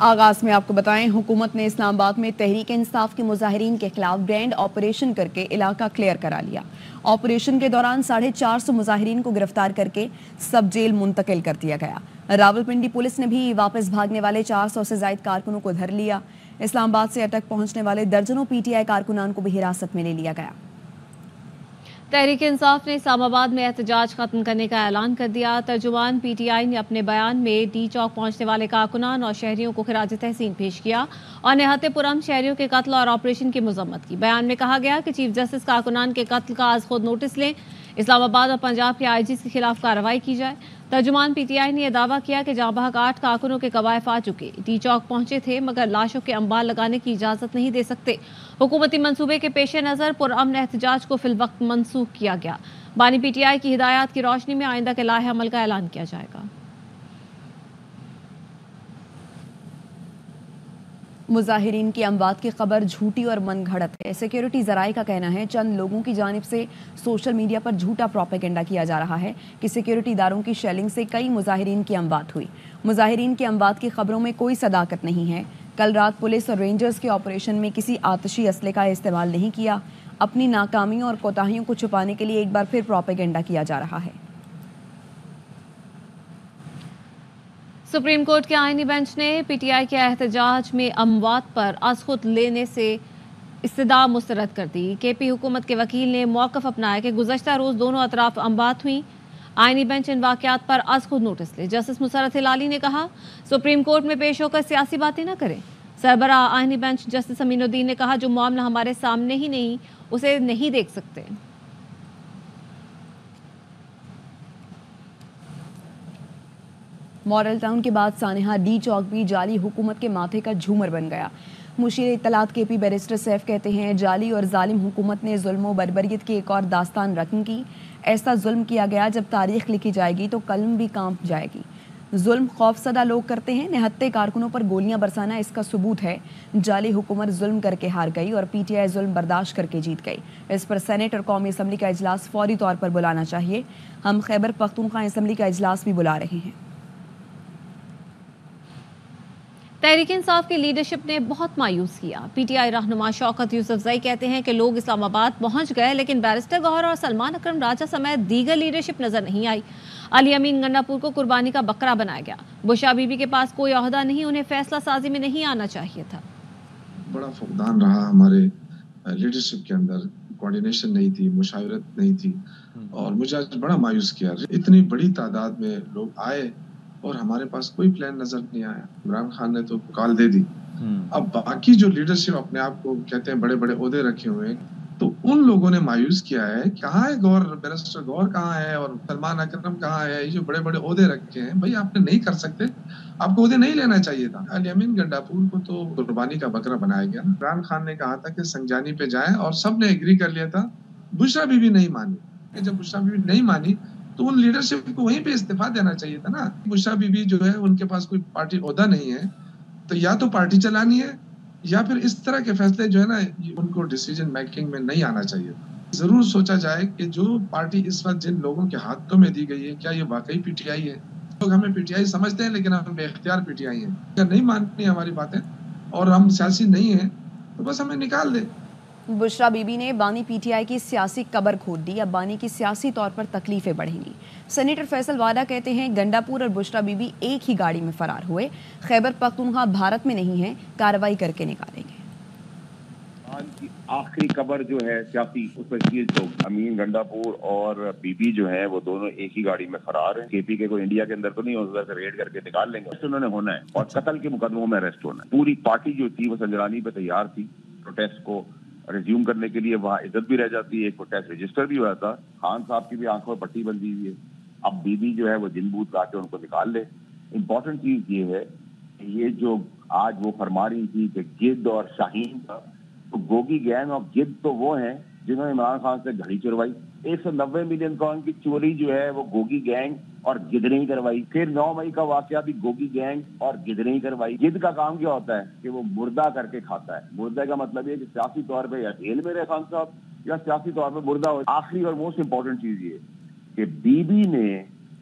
आगाज में आपको बताएं, हुकूमत ने इस्लामाबाद में तहरीक इंसाफ के मुजाहिरीन के खिलाफ ग्रैंड ऑपरेशन करके इलाका क्लियर करा लिया। ऑपरेशन के दौरान 450 मुजाहिरीन को गिरफ्तार करके सब जेल मुंतकिल कर दिया गया। रावलपिंडी पुलिस ने भी वापस भागने वाले 400 से ज्यादा कारकुनों को धर लिया। इस्लामाबाद से अटक पहुंचने वाले दर्जनों पीटीआई कारकुनान को भी हिरासत में ले लिया गया। तहरीक इंसाफ ने इस्लामाबाद में एहतजाज खत्म करने का ऐलान कर दिया। तर्जुमान पीटीआई ने अपने बयान में डी चौक पहुंचने वाले कारकुनान और शहरियों को खिराज तहसीन पेश किया और निहत्ते पुरअमन शहरियों के कत्ल और ऑपरेशन की मजम्मत की। बयान में कहा गया कि चीफ जस्टिस कारकुनान के कत्ल का आज खुद नोटिस लें, इस्लामाबाद और पंजाब के आईजीज के खिलाफ कार्रवाई की जाए। तर्जुमान पीटीआई ने यह दावा किया कि जहां बहक 8 कारकुनों के कवायफ आ चुके डी चौक पहुंचे थे, मगर लाशों के अंबार लगाने की इजाजत नहीं दे सकते। हुकूमती मंसूबे के पेश नजर पुरअमन एहतजाज को फिल वक्त मनसूख किया गया। बानी पीटीआई की हिदायत की रोशनी में आइंदा के लाहे अमल का ऐलान किया जाएगा। मुजाहिरीन की अमवात की खबर झूठी और मनगढ़ंत है। सिक्योरिटी जराये का कहना है चंद लोगों की जानिब से सोशल मीडिया पर झूठा प्रोपेगेंडा किया जा रहा है कि सिक्योरिटी इदारों की शेलिंग से कई मुजाहिरीन की अमवात हुई। मुजाहिरीन की अमवात की खबरों में कोई सदाकत नहीं है। कल रात पुलिस और रेंजर्स के ऑपरेशन में किसी आतिशी असले का इस्तेमाल नहीं किया। अपनी नाकामियों और कोताहियों को छुपाने के लिए एक बार फिर प्रोपेगेंडा किया जा रहा है। सुप्रीम कोर्ट के आईनी बेंच ने पीटीआई के एहतजाज में अमवात पर अज़खुद लेने से इस्तदा मुस्तरद कर दी। केपी हुकूमत के वकील ने मौक़िफ़ अपनाया कि गुज़श्ता रोज़ दोनों अतराफ अमवात हुई। आईनी बेंच इन वाक़यात पर अज़खुद नोटिस ले। जस्टिस मुसर्रत हिलाली ने कहा, सुप्रीम कोर्ट में पेश होकर सियासी बातें न करें। सरबराह आईनी बेंच जस्टिस अमीनुद्दीन ने कहा, जो मामला हमारे सामने ही नहीं उसे नहीं देख सकते। मॉडल टाउन के बाद सानेहा डी चौक भी जाली हुकूमत के माथे का झूमर बन गया। मुशीर इत्तलात केपी बैरिस्टर सैफ कहते हैं, जाली और जालिम हुकूमत ने जुल्म व बर्बरियत की एक और दास्तान रकम की। ऐसा जुल्म किया गया जब तारीख लिखी जाएगी तो कलम भी कांप जाएगी। जुल्म खौफसदा लोग करते हैं, निहत्ते कारकुनों पर गोलियां बरसाना इसका सबूत है। जाली हुकूमत जुल्म करके हार गई और पीटीआई जुल्म बर्दाश्त करके जीत गई। इस पर सेनेट और कौमी असम्बली का इजलास फौरी तौर पर बुलाना चाहिए। हम खैबर पख्तूनख्वा असम्बली का इजलास भी बुला रहे हैं। तहरीक इंसाफ की लीडरशिप ने बहुत मायूस किया। पीटीआई रहनुमा शौकत यूसुफजई कहते हैं कि लोग इस्लामाबाद पहुंच गए लेकिन बैरिस्टर गौहर और सलमान अकरम राजा समेत दीगर लीडरशिप नजर नहीं आई। अली अमीन गंडापुर को कुर्बानी का बकरा बनाया गया। बुशरा बीबी के पास कोई ओहदा नहीं, उन्हें फैसला साजी में नहीं आना चाहिए था। बड़ा फुकदान रहा हमारे लीडरशिप के अंदर, कोऑर्डिनेशन नहीं थी, मुशावरत नहीं थी और मुझे आज बड़ा मायूस किया। इतनी बड़ी तादाद में लोग आए और हमारे पास कोई प्लान नजर नहीं आया। इमरान खान ने तो कॉल दे दी। अब बाकी जो लीडरशिप अपने आप को कहते हैं बड़े बड़े ओहदे रखे हुए हैं, तो उन लोगों ने मायूस किया है। कहाँ है गौर, बैरिस्टर गौर कहाँ है और सलमान अकरम कहाँ है? ये जो बड़े बड़े ओहदे रखे हैं, भाई आपने नहीं कर सकते, आपको ओहदे नहीं लेना चाहिए था। अली अमीन गंडापुर को तो कुर्बानी का बकरा बनाया गया ना। इमरान खान ने कहा था कि संजानी पे जाए और सबने एग्री कर लिया था। बुशरा बीबी नहीं मानी। जब बुशरा बीबी नहीं मानी तो उन लीडरशिप को वहीं पे इस्तीफा देना चाहिए था ना। बुशरा बीबी जो है उनके पास कोई पार्टी ओहदा नहीं है, तो या तो पार्टी चलानी है या फिर इस तरह के फैसले जो है ना उनको डिसीजन मेकिंग में नहीं आना चाहिए। जरूर सोचा जाए कि जो पार्टी इस वक्त जिन लोगों के हाथों में दी गई है, क्या ये वाकई पीटीआई है? लोग हमें पीटीआई समझते हैं लेकिन हम बेख्तियार पीटीआई हैं। अगर नहीं माननी हमारी बातें और हम सियासी नहीं है तो बस हमें निकाल दे। बुशरा बीबी ने बानी पीटीआई की सियासी कबर खोद दी। अब बानी की सियासी तौर पर तकलीफें बढ़ेंगी। सेनेटर फैसल वाडा कहते हैं, गंडापुर और बुशरा बीबी एक ही गाड़ी में फरार हुए। खैबर पख्तूनख्वा भारत में नहीं है, कार्रवाई करके निकालेंगे। आखिरी कबर जो है सियासी, उस पर तो अमीन गंडापुर और बीबी जो है वो दोनों एक ही गाड़ी में फरार हैं। केपी के कोई इंडिया के अंदर तो नहीं, उधर से रेड करके निकाल लेंगे। उन्होंने होना है और कत्ल के मुकदमों में अरेस्ट होना है। पूरी पार्टी जो थी वो संजरानी पे तैयार थी प्रोटेस्ट को रिज्यूम करने के लिए। वहाँ इज्जत भी रह जाती है, एक प्रोटेस्ट रजिस्टर भी हुआ था। खान साहब की भी आंखों में पट्टी बंधी हुई है। अब बीबी जो है वो जिन बूथ आके उनको निकाल ले। इम्पोर्टेंट चीज ये है कि ये जो आज वो फरमा रही थी कि गिद्ध और शाहीन का, तो गोगी गैंग और गिद्ध तो वो हैं जिन्होंने इमरान खान से घड़ी चुरवाई। 190 मिलियन पाउंड की चोरी जो है वो गोगी गैंग और गिद्ध ने ही करवाई। फिर 9 मई का वाकया भी गोगी गैंग और गिद्ध ने ही करवाई। गिद्ध का काम क्या होता है कि वो मुर्दा करके खाता है। मुर्दा का मतलब ये कि सियासी तौर पे या जेल में रहे खान साहब या सियासी तौर पे मुर्दा हो। आखिरी और मोस्ट इम्पोर्टेंट चीज ये कि बीबी ने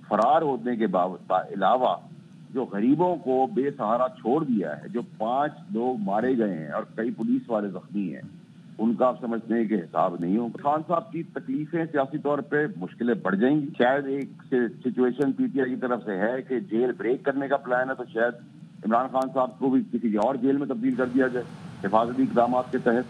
फरार होने के अलावा जो गरीबों को बेसहारा छोड़ दिया है, जो 5 लोग मारे गए हैं और कई पुलिस वाले जख्मी हैं, उनका आप समझने के हिसाब नहीं होगा। खान साहब की तकलीफें सियासी तौर पे मुश्किलें बढ़ जाएंगी। शायद एक सिचुएशन पीटीआई की तरफ से है कि जेल ब्रेक करने का प्लान है, तो शायद इमरान खान साहब को भी किसी और जेल में तब्दील कर दिया जाए हिफाजती इक़दाम के तहत।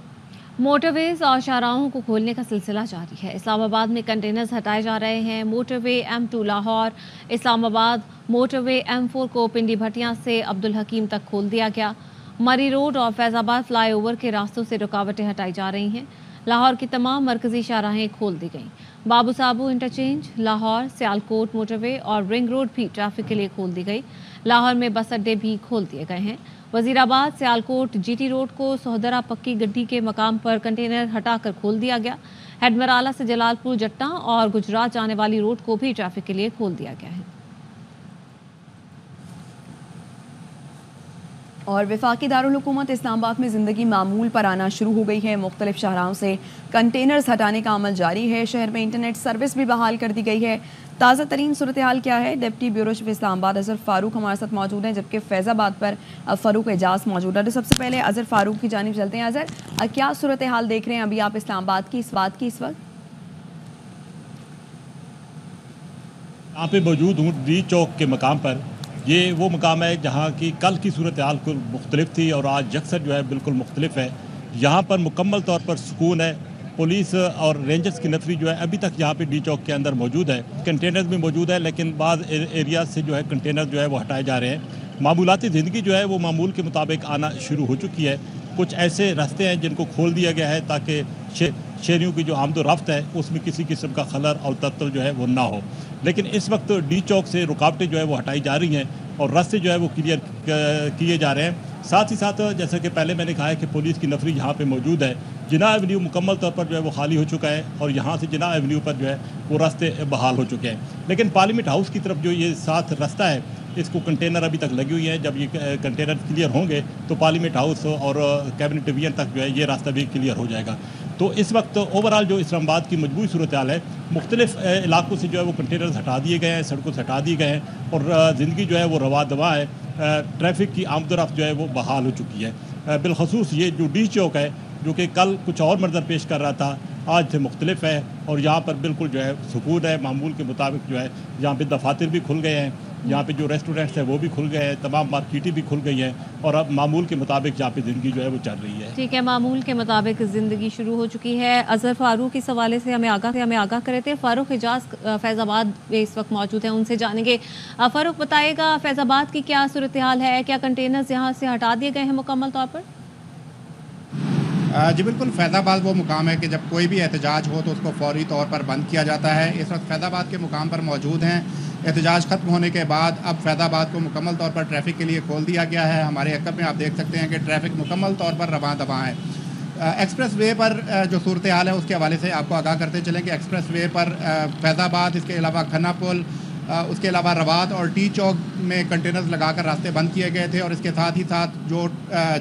मोटरवेज और शाहराहों को खोलने का सिलसिला जारी है। इस्लामाबाद में कंटेनर्स हटाए जा रहे हैं। Motorway M2 Lahore Islamabad, motorway M4 को पिंडी भटियां से अब्दुल हकीम तक खोल दिया गया। मरी रोड और फैजाबाद फ्लाईओवर के रास्तों से रुकावटें हटाई जा रही हैं। लाहौर की तमाम मरकजी शाहराहें खोल दी गईं। बाबू साबू इंटरचेंज, लाहौर सियालकोट मोटरवे और रिंग रोड भी ट्रैफिक के लिए खोल दी गई। लाहौर में बस अड्डे भी खोल दिए गए हैं। वजीराबाद सियालकोट GT रोड को सोहदरा पक्की गड्डी के मकाम पर कंटेनर हटाकर खोल दिया गया। हेडमराला से जलालपुर जट्टा और गुजरात जाने वाली रोड को भी ट्रैफिक के लिए खोल दिया गया है। और वफाकी दारुल हुकूमत इस्लामाबाद में ज़िंदगी मामूल पर आना शुरू हो गई है। मुख्तलिफ शाहराहों से कंटेनर्स हटाने का अमल जारी है। शहर में इंटरनेट सर्विस भी बहाल कर दी गई है। ताज़ा तरीन सूरत हाल क्या है? Deputy bureau chief Islamabad Azhar Farooq हमारे साथ मौजूद हैं, जबकि फैज़ाबाद पर फ़ारूक एजाज मौजूद है। तो सबसे पहले अजहर फारूक की जानिब चलते हैं। अजहर, क्या सूरत हाल देख रहे हैं अभी आप इस्लामाबाद की इस बात की इस वक्त? यहाँ पे मौजूद हूँ डी चौक के मकाम पर। ये वो मकाम है जहाँ की कल की सूरत हाल मुख्तलिफ थी और आज यकसर जो है बिल्कुल मुख्तलिफ है। यहाँ पर मुकम्मल तौर पर सुकून है। पुलिस और रेंजर्स की नफरी जो है अभी तक यहाँ पे डी चौक के अंदर मौजूद है। कंटेनर्स भी मौजूद है, लेकिन बाद एरिया से जो है कंटेनर जो है वो हटाए जा रहे हैं। मामूलाती ज़िंदगी जो है वो मामूल के मुताबिक आना शुरू हो चुकी है। कुछ ऐसे रास्ते हैं जिनको खोल दिया गया है ताकि शहरियों की जो आमदोरफ्त है उसमें किसी किस्म का खलल और तत्व जो है वो ना हो। लेकिन इस वक्त डी चौक से रुकावटें जो है वो हटाई जा रही हैं और रास्ते जो है वो क्लियर किए जा रहे हैं। साथ ही साथ जैसे कि पहले मैंने कहा है कि पुलिस की नफरी यहाँ पे मौजूद है। जिना एवेन्यू मुकम्मल तौर पर जो है वो खाली हो चुका है और यहाँ से जिना एवेन्यू पर जो है वो रास्ते बहाल हो चुके हैं। लेकिन पार्लियामेंट हाउस की तरफ जो ये साथ रास्ता है इसको कंटेनर अभी तक लगी हुई है। जब ये कंटेनर क्लियर होंगे तो पार्लियामेंट हाउस और कैबिनेट डिवीजन तक जो है ये रास्ता भी क्लियर हो जाएगा। तो इस वक्त ओवरऑल जो इस्लामाबाद की मजबूरी सूरत हाल है, मुख्तलिफ इलाकों से जो है वो कंटेनर्स हटा दिए गए हैं, सड़कों से हटा दिए गए हैं और ज़िंदगी जो है वो रवा दवा है। ट्रैफिक की आमदोरफ्त जो है वो बहाल हो चुकी है। बिलखसूस ये जो डी चौक है जो कि कल कुछ और मंजर पेश कर रहा था, आज से मुख्तलिफ है और यहाँ पर बिल्कुल जो है सुकून है। मामूल के मुताबिक जो है यहाँ पे दफातर भी खुल गए हैं, यहाँ पे जो रेस्टोरेंट्स हैं वो भी खुल गए हैं, तमाम मार्केटें भी खुल गई हैं और अब मामूल के मुताबिक यहाँ पे ज़िंदगी जो है वो चल रही है। ठीक है, मामूल के मुताबिक ज़िंदगी शुरू हो चुकी है। अजहर फारूक इस हवाले से हमें आगाह करे थे। फ़ारूक एजाज फैज़ाबाद में इस वक्त मौजूद हैं, उनसे जानेंगे। फ़ारूक बताएगा फैज़ाबाद की क्या सूरत हाल है? क्या कंटेनर्स यहाँ से हटा दिए गए हैं मुकम्मल तौर पर? जी बिल्कुल, फैज़ाबाद वो मुकाम है कि जब कोई भी एहतजाज हो तो उसको फौरी तौर पर बंद किया जाता है। इस वक्त फैज़ाबाद के मुकाम पर मौजूद हैं। एहतजाज ख़त्म होने के बाद अब फैज़ाबाद को मुकम्मल तौर पर ट्रैफ़िक के लिए खोल दिया गया है। हमारे अकब में आप देख सकते हैं कि ट्रैफ़िक मुकम्मल तौर पर रवां दवां है। एक्सप्रेस वे पर जो सूरत हाल है उसके हवाले से आपको आगाह करते चलें कि एक्सप्रेस वे पर फैज़ाबाद, इसके अलावा खन्ना पुल, उसके अलावा रवात और टी चौक में कंटेनर्स लगाकर रास्ते बंद किए गए थे और इसके साथ ही साथ जो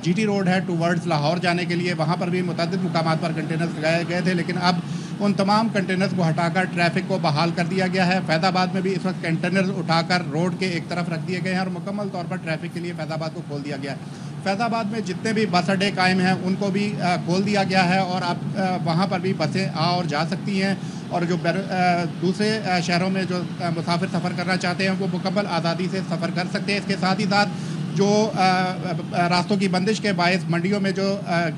GT रोड है टूवर्ड्स लाहौर जाने के लिए वहाँ पर भी मुतअद्दिद मुकामात पर कंटेनर्स लगाए गए थे। लेकिन अब उन तमाम कंटेनर्स को हटाकर ट्रैफिक को बहाल कर दिया गया है। फैज़ाबाद में भी इस वक्त कंटेनर्स उठाकर रोड के एक तरफ रख दिए गए हैं और मुकम्मल तौर पर ट्रैफिक के लिए फैज़ाबाद को खोल दिया गया है। फैज़ाबाद में जितने भी बस अड्डे कायम हैं उनको भी खोल दिया गया है और अब वहाँ पर भी बसें आ और जा सकती हैं और जो दूसरे शहरों में जो मुसाफिर सफ़र करना चाहते हैं वो मुकम्मल आज़ादी से सफ़र कर सकते हैं। इसके साथ ही साथ जो रास्तों की बंदिश के बायस मंडियों में जो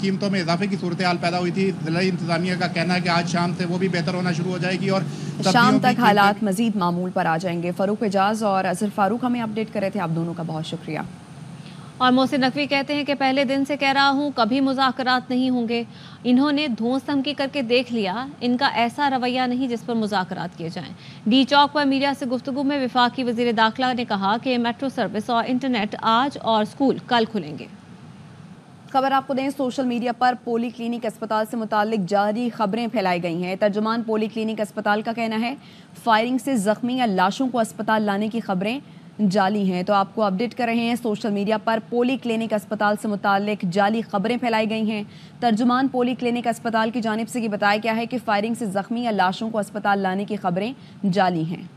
कीमतों में इजाफे की सूरत हाल पैदा हुई थी, ज़िला इंतज़ामिया का कहना है कि आज शाम से वो भी बेहतर होना शुरू हो जाएगी और शाम तक हालात मज़ीद मामूल पर आ जाएंगे। फ़ारूक एजाज और अजहर फारूक हमें अपडेट कर रहे थे, आप दोनों का बहुत शुक्रिया। और मोहसिन नकवी कहते हैं कि पहले दिन से कह रहा हूँ कभी मुज़ाकरात नहीं होंगे। इन्होंने धौंस धमकी करके देख लिया, इनका ऐसा रवैया नहीं जिस पर मुज़ाकरात किए जाएं। डी चौक पर मीडिया से गुफ्तगू में वफाकी वज़ीर दाखिला ने कहा कि मेट्रो सर्विस और इंटरनेट आज और स्कूल कल खुलेंगे। खबर आपको दें, सोशल मीडिया पर पोली क्लिनिक अस्पताल से मुतालिक जारी खबरें फैलाई गई हैं। तर्जुमान पोली क्लिनिक अस्पताल का कहना है फायरिंग से जख्मी या लाशों को अस्पताल लाने की खबरें जाली हैं। तो आपको अपडेट कर रहे हैं, सोशल मीडिया पर पोली क्लिनिक अस्पताल से मुतालिक जाली खबरें फैलाई गई हैं। तर्जुमान पोली क्लिनिक अस्पताल की जानिब से ये बताया गया है कि फायरिंग से जख्मी या लाशों को अस्पताल लाने की खबरें जाली हैं।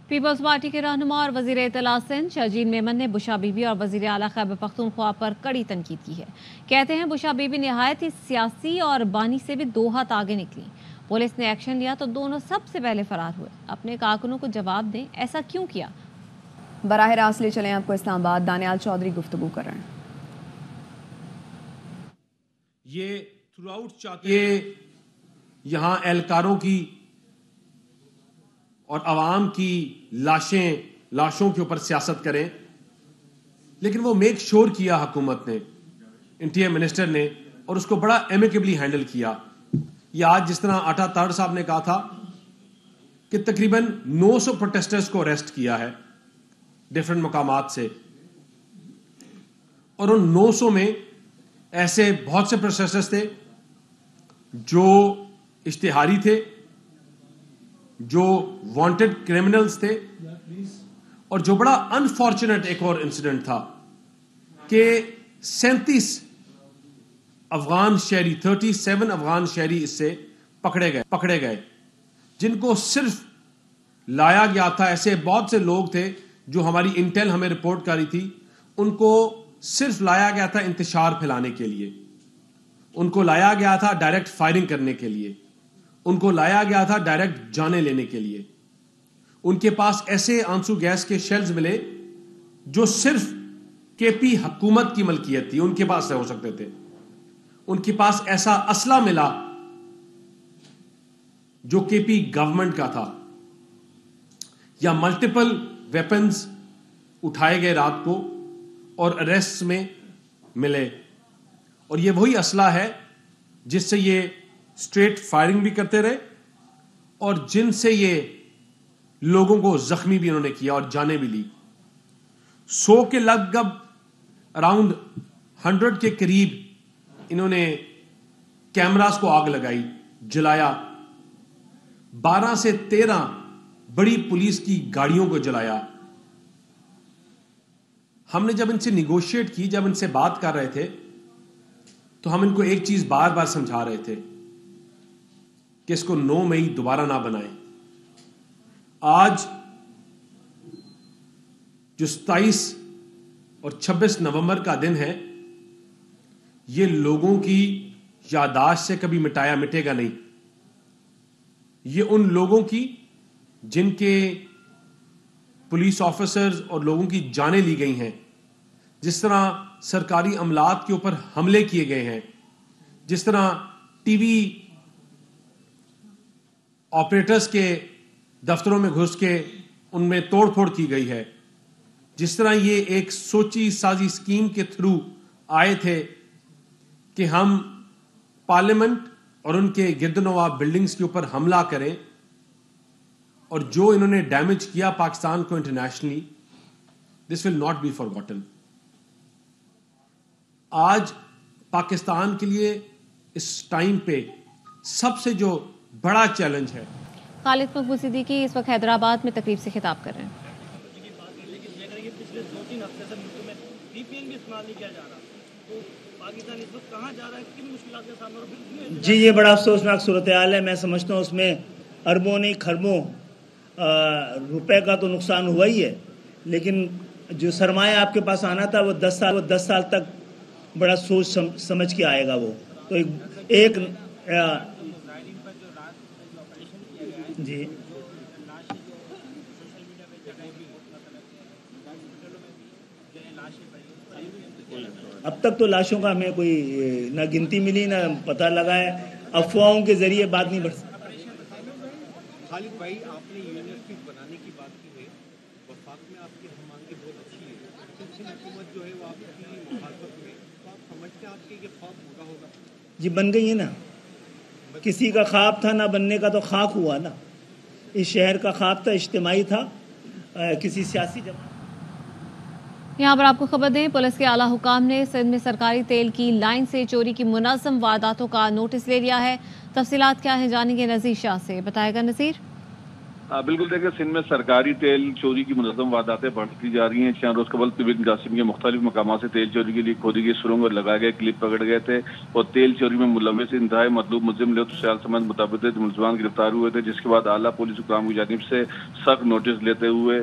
पीपल्स पार्टी के रहनुमा और वजीर इत्तला सिंध शहजीन मेमन ने बुशा बीबी और वजीर आला खैबर पख्तूनख्वा पर कड़ी तनकीद की है। कहते हैं बुशा बीबी निहायत ही सियासी और बानी से भी 2 हाथ आगे निकली। पुलिस ने एक्शन लिया तो दोनों सबसे पहले फरार हुए। अपने कारकुनों को जवाब दें, ऐसा क्यों किया? बराह रास्त ले चलें आपको इस्लामाबाद। दानियाल चौधरी गुफ्तगू कर रहे हैं। ये थ्रूआउट ये यहाँ एहलकारों की और आवाम की लाशों के ऊपर सियासत करें, लेकिन वो मेक श्योर किया हुकूमत ने, इंटीरियर मिनिस्टर ने, और उसको बड़ा एमिकेबली हैंडल किया। ये आज जिस तरह आटा ताड़ साहब ने कहा था कि तकरीबन 900 प्रोटेस्टर्स को अरेस्ट किया है डिफरेंट मकामात से, और उन 900 में ऐसे बहुत से प्रोटेस्टर्स थे जो इश्तिहारी थे, जो वांटेड क्रिमिनल्स थे, और जो बड़ा अनफॉर्चुनेट एक और इंसिडेंट था कि 37 अफगान शहरी 37 अफगान शहरी इससे पकड़े गए जिनको सिर्फ लाया गया था। ऐसे बहुत से लोग थे जो हमारी इंटेल हमें रिपोर्ट करी थी, उनको सिर्फ लाया गया था इंतशार फैलाने के लिए, उनको लाया गया था डायरेक्ट फायरिंग करने के लिए, उनको लाया गया था डायरेक्ट जाने लेने के लिए। उनके पास ऐसे आंसू गैस के शेल्स मिले जो सिर्फ केपी हुकूमत की मलकियत थी, उनके पास हो सकते थे। उनके पास ऐसा असला मिला जो केपी गवर्नमेंट का था, या मल्टीपल वेपन्स उठाए गए रात को और अरेस्ट में मिले, और ये वही असला है जिससे ये स्ट्रेट फायरिंग भी करते रहे और जिनसे ये लोगों को जख्मी भी इन्होंने किया और जाने भी ली। 100 के लगभग अराउंड 100 के करीब इन्होंने कैमरास को आग लगाई, जलाया। 12 से 13 बड़ी पुलिस की गाड़ियों को जलाया। हमने जब इनसे निगोशिएट की, जब इनसे बात कर रहे थे, तो हम इनको एक चीज बार बार समझा रहे थे कि इसको 9 मई दोबारा ना बनाएं। आज जो 27 और 26 नवंबर का दिन है, ये लोगों की यादाश्त से कभी मिटेगा नहीं। ये उन लोगों की जिनके पुलिस ऑफिसर्स और लोगों की जानें ली गई हैं, जिस तरह सरकारी अमलात के ऊपर हमले किए गए हैं, जिस तरह टीवी ऑपरेटर्स के दफ्तरों में घुस के उनमें तोड़फोड़ की गई है, जिस तरह ये एक सोची साजी स्कीम के थ्रू आए थे कि हम पार्लियामेंट और उनके गिरदनवा बिल्डिंग्स के ऊपर हमला करें, और जो इन्होंने डैमेज किया पाकिस्तान को internationally, this will not be forgotten. आज पाकिस्तान के लिए इस टाइम पे सबसे जो बड़ा चैलेंज है। खालिद मकबूल सिद्दीकी इस वक्त हैदराबाद में तकरीब से खिताब कर रहे हैं। जी, ये बड़ा अफसोसनाक सूरत हाल है। मैं समझता हूँ उसमें अरबों नहीं खरबों रुपए का तो नुकसान हुआ ही है, लेकिन जो सरमाया आपके पास आना था वो 10 साल तक बड़ा सोच समझ के आएगा। वो तो एक जी अब तक तो लाशों का हमें कोई ना गिनती मिली ना पता लगा है। अफवाहों के जरिए बात नहीं बढ़ सकती। खालिद भाई, आपने यूनिवर्सिटी बनाने की बात की है, वफाक में आपकी मांगे बहुत अच्छी है, लेकिन हुकूमत जो है वो आपकी मुखालफत में, तो आप समझते हैं आपके ये ख्वाब पूरा होगा? जी, बन गई है ना। किसी का ख्वाब था ना बनने का, तो खाक हुआ ना। इस शहर का ख्वाब था, इज्तिमाई था, किसी सियासी जमात। यहाँ पर आपको खबर दें, पुलिस के आला हुकाम ने सिंध में सरकारी तेल की लाइन से चोरी की मुनज़्ज़म वारदातों का नोटिस ले लिया है। तफसीलात क्या है जानेंगे नज़ीर शाह से। बताएगा नज़ीर। बिल्कुल देखिए, सिंध में सरकारी तेल चोरी की मुनज़्ज़म वारदातें बढ़ती जा रही हैं। 4 रोज़ कबल बिन कासिम के मुख्तलिफ मकामात से तेल चोरी के लिए खोदी गई सुरंग और लगाए गए क्लिप पकड़ गए थे और तेल चोरी में मुलव्विस इंतहाई मतलूब मुल्ज़िम लुत्फ़ समेत मुतअद्दिद मुलज़मान गिरफ्तार हुए थे, जिसके बाद आला पुलिस हुकाम की जानिब से सख्त नोटिस लेते हुए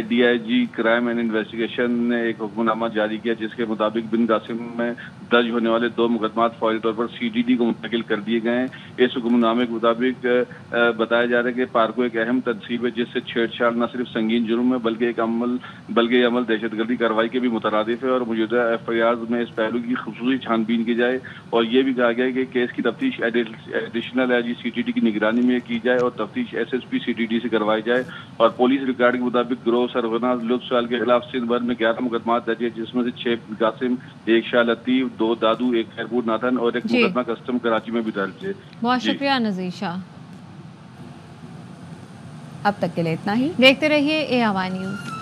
DIG क्राइम एंड इन्वेस्टिगेशन ने एक हुक्मनामा जारी किया, जिसके मुताबिक बिन कासिम में दर्ज होने वाले 2 मुकदमात फौरी तौर पर CDD को मुंतकिल कर दिए गए हैं। इस हुक्मनामे के मुताबिक बताया जा रहा है कि पार्को एक अहम तनसीब है, जिससे छेड़छाड़ न सिर्फ संगीन जुर्म है बल्कि ये अमल दहशतगर्दी कार्रवाई के भी मुतरादिफ है और मौजूदा FIR में इस पहलू की खुसूसी छानबीन की जाए और ये भी कहा गया है कि केस की तफ्तीश एडिशनल IG CTD की निगरानी में की जाए और तफ्तीश SSP CTD से करवाई जाए। और पुलिस रिकॉर्ड के मुताबिक गिरोह सरगना लुत्फ़ साल के खिलाफ सिंध भर में 11 मुकदमात दर्ज है, जिसमें से 6 कासिम, 1 शाह लतीफ, 2 दादू, 1 खैरपुर नाथन और 1 मुकदमा कस्टम कराची में भी दर्ज है। बहुत शुक्रिया नज़ीर शाह। अब तक के लिए इतना ही। देखते रहिए ARY न्यूज़।